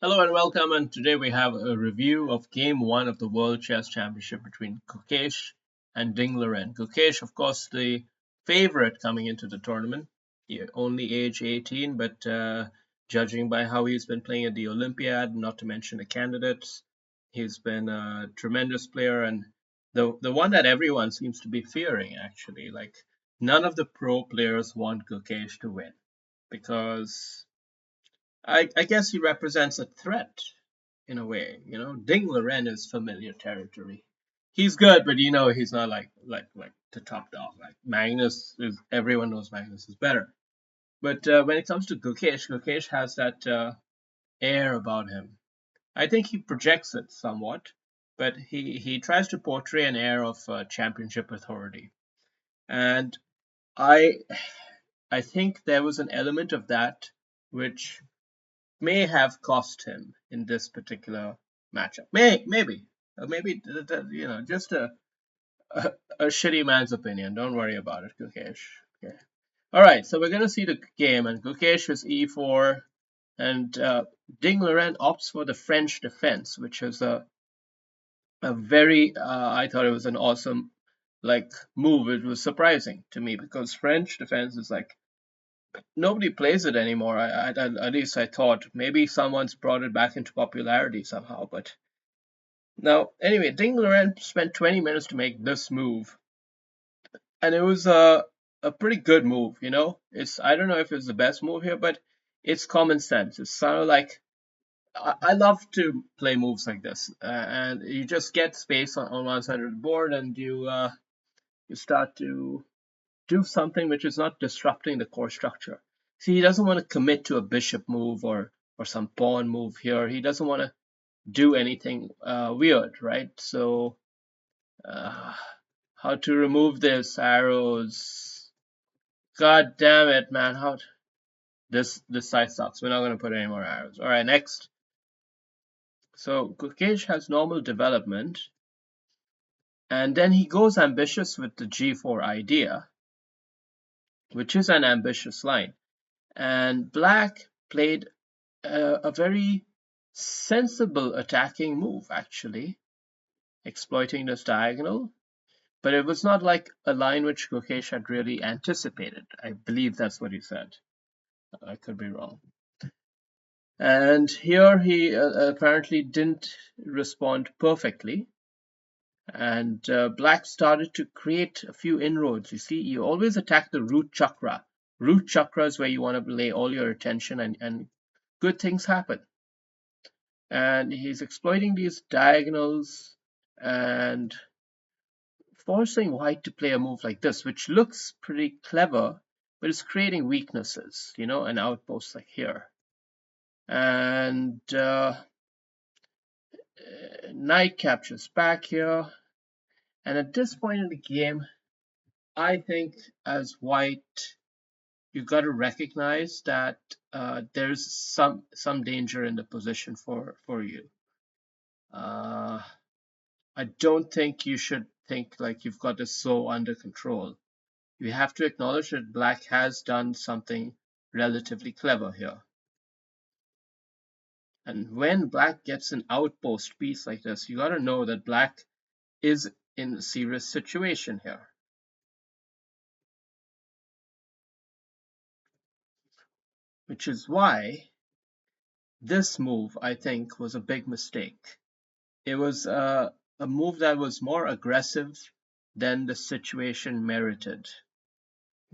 Hello and welcome, and today we have a review of Game 1 of the World Chess Championship between Gukesh and Ding Liren. Gukesh, of course, the favorite coming into the tournament, only age 18, but judging by how he's been playing at the Olympiad, not to mention the candidates, he's been a tremendous player and the one that everyone seems to be fearing, actually. Like, none of the pro players want Gukesh to win because I guess he represents a threat in a way. Ding Liren is familiar territory. He's good, but he's not like the top dog. Like Magnus is, everyone knows Magnus is better. But when it comes to Gukesh, Gukesh has that air about him. I think he projects it somewhat, but he tries to portray an air of championship authority, and I I think there was an element of that which may have cost him in this particular matchup. Maybe just a shitty man's opinion. Don't worry about it, Gukesh. Okay. All right, so we're gonna see the game, and Gukesh is e4, and Ding Liren opts for the French defense, which is a very I thought it was an awesome like move. It was surprising to me because French defense is like nobody plays it anymore. At least I thought maybe someone's brought it back into popularity somehow. But now, anyway, Ding Liren spent 20 minutes to make this move, and it was a pretty good move. It's I don't know if it's the best move here, but it's common sense. It's sort of like I love to play moves like this, and you just get space on one side of the board, and you start to do something which is not disrupting the core structure. See, he doesn't want to commit to a bishop move or some pawn move here. He doesn't want to do anything weird, right? So, uh, how to remove this arrows? God damn it, man! How this side sucks. We're not gonna put any more arrows. All right, next. So Gukesh has normal development, and then he goes ambitious with the g4 idea, which is an ambitious line. And Black played a very sensible attacking move, actually, exploiting this diagonal. But it was not like a line which Gukesh had really anticipated. I believe that's what he said. I could be wrong. And here he apparently didn't respond perfectly. And Black started to create a few inroads. You see, you always attack the root chakra. Root chakra is where you want to lay all your attention, and good things happen. And he's exploiting these diagonals and forcing white to play a move like this, which looks pretty clever, but it's creating weaknesses, an outpost like here. And knight captures back here. And at this point in the game, I think as white, you've got to recognize that there's some danger in the position for you. I don't think you should think like you've got this so under control. You have to acknowledge that Black has done something relatively clever here. And when Black gets an outpost piece like this, you gotta know that Black is in a serious situation here. Which is why this move, I think, was a big mistake. It was a move that was more aggressive than the situation merited.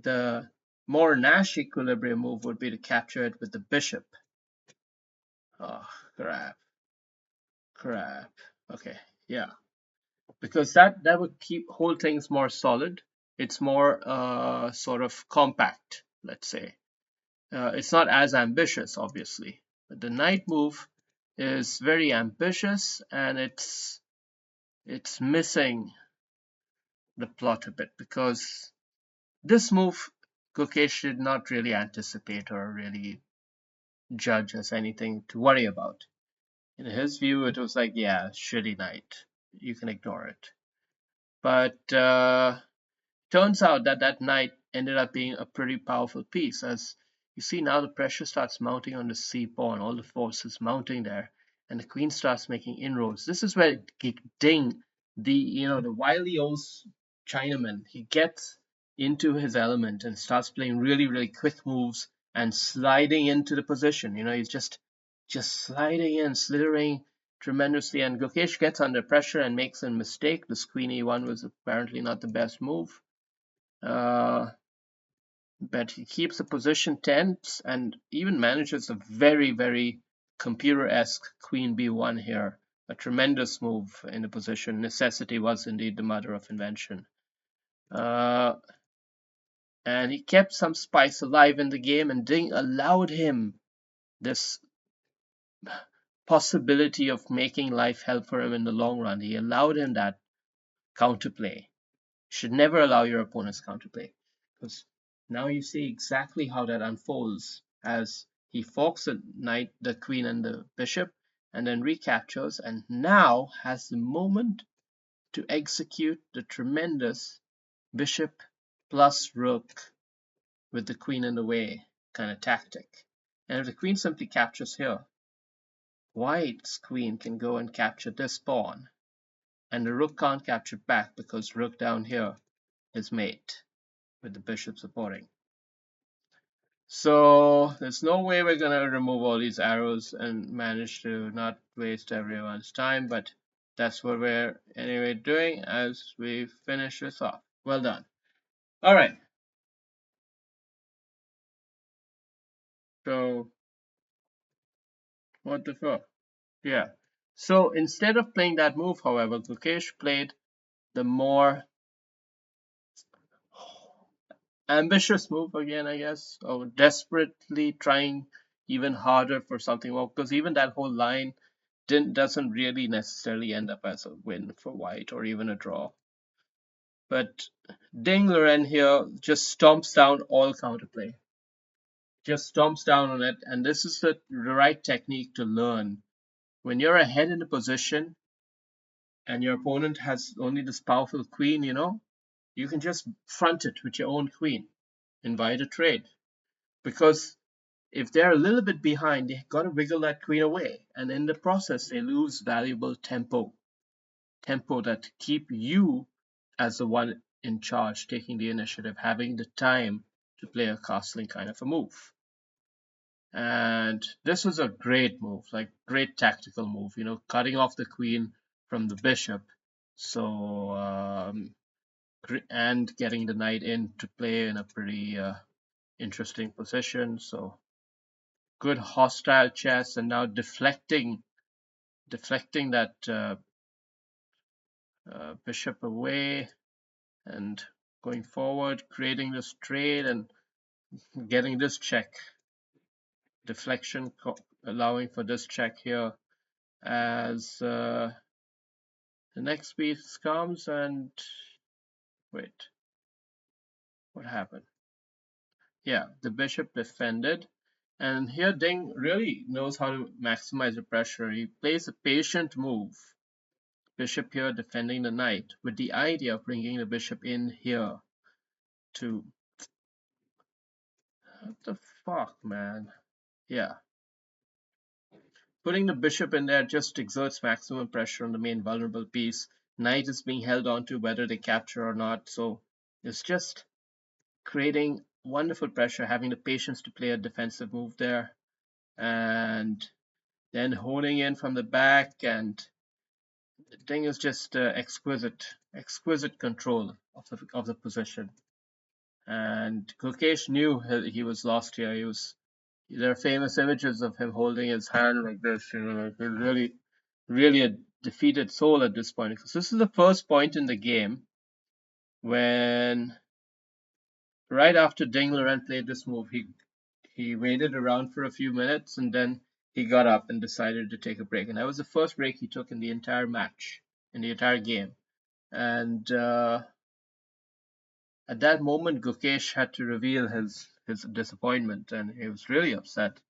The more Nash equilibrium move would be to capture it with the bishop. Oh, crap. Crap. Okay, yeah. Because that would keep whole things more solid. It's more sort of compact, let's say. It's not as ambitious, obviously. But the knight move is very ambitious, and it's missing the plot a bit because this move Gukesh did not really anticipate or really judge as anything to worry about. In his view, it was like, yeah, shitty knight. You can ignore it. But turns out that that knight ended up being a pretty powerful piece, as you see now the pressure starts mounting on the c pawn, all the forces mounting there, and the queen starts making inroads. This is where Ding, the wily old Chinaman, he gets into his element and starts playing really, really quick moves and sliding into the position. He's just sliding in, slithering tremendously, and Gukesh gets under pressure and makes a mistake. This queen e1 was apparently not the best move. But he keeps the position tense and even manages a very, very computer-esque queen b1 here. A tremendous move in the position. Necessity was indeed the mother of invention. And he kept some spice alive in the game, and Ding allowed him this possibility of making life hell for him in the long run. He allowed him that counterplay. You should never allow your opponent's counterplay, because now you see exactly how that unfolds as he forks the knight, the queen, and the bishop, and then recaptures, and now has the moment to execute the tremendous bishop plus rook with the queen in the way kind of tactic. And if the queen simply captures here, white's queen can go and capture this pawn, and the rook can't capture back because rook down here is mate with the bishop supporting. So there's no way we're going to remove all these arrows and manage to not waste everyone's time, but that's what we're anyway doing as we finish this off. Well done. All right. So what the fuck? Yeah. So instead of playing that move, however, Gukesh played the more ambitious move again, I guess, or desperately trying even harder for something more, because even that whole line doesn't really necessarily end up as a win for white or even a draw. But Ding Liren here just stomps down all counterplay. Just stomps down on it, and this is the right technique to learn. When you're ahead in the position and your opponent has only this powerful queen, you can just front it with your own queen, invite a trade. Because if they're a little bit behind, they got to wiggle that queen away, and in the process, they lose valuable tempo that keep you as the one in charge, taking the initiative, having the time to play a castling kind of a move. And this was a great move, like great tactical move, cutting off the queen from the bishop. So, and getting the knight in to play in a pretty interesting position. So good hostile chess, and now deflecting that bishop away and going forward, creating this trade and getting this check. Deflection allowing for this check here as the next piece comes, and wait, what happened? Yeah, the bishop defended, and here Ding really knows how to maximize the pressure. He plays a patient move. Bishop here defending the knight with the idea of bringing the bishop in here to... What the fuck, man? Yeah. Putting the bishop in there just exerts maximum pressure on the main vulnerable piece. Knight is being held on to whether they capture or not, so it's just creating wonderful pressure, having the patience to play a defensive move there, and then honing in from the back, and the thing is just exquisite control of the position. And Gukesh knew he was lost here. There are famous images of him holding his hand like this, like he's really a defeated soul at this point. Because this is the first point in the game when, right after Ding Liren played this move, he waited around for a few minutes and then he got up and decided to take a break. And that was the first break he took in the entire match, in the entire game. And at that moment, Gukesh had to reveal his disappointment, and he was really upset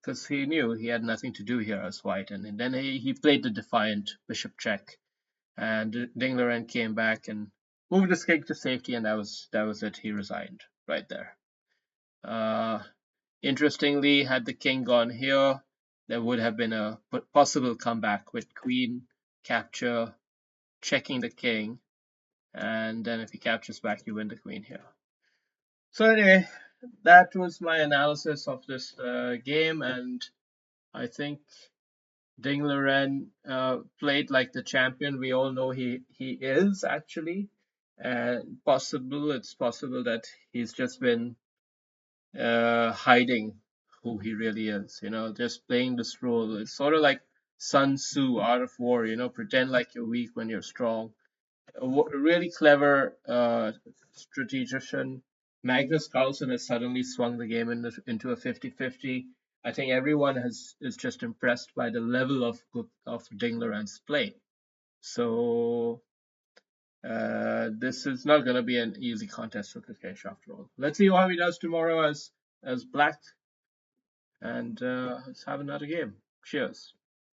because he knew he had nothing to do here as white. And then he played the defiant bishop check, and Ding Liren came back and moved his king to safety, and that was it. He resigned right there. Interestingly, had the king gone here, there would have been a possible comeback with queen capture, checking the king, and then if he captures back, you win the queen here. So anyway, that was my analysis of this game, and I think Ding Liren played like the champion we all know he is actually, and it's possible that he's just been hiding who he really is. Just playing this role. It's sort of like Sun Tzu, Art of War. Pretend like you're weak when you're strong. A really clever strategician. Magnus Carlsen has suddenly swung the game into a 50-50. I think everyone is just impressed by the level of Ding Liren's play. So this is not going to be an easy contest for Gukesh after all. Let's see how he does tomorrow as Black, and let's have another game. Cheers.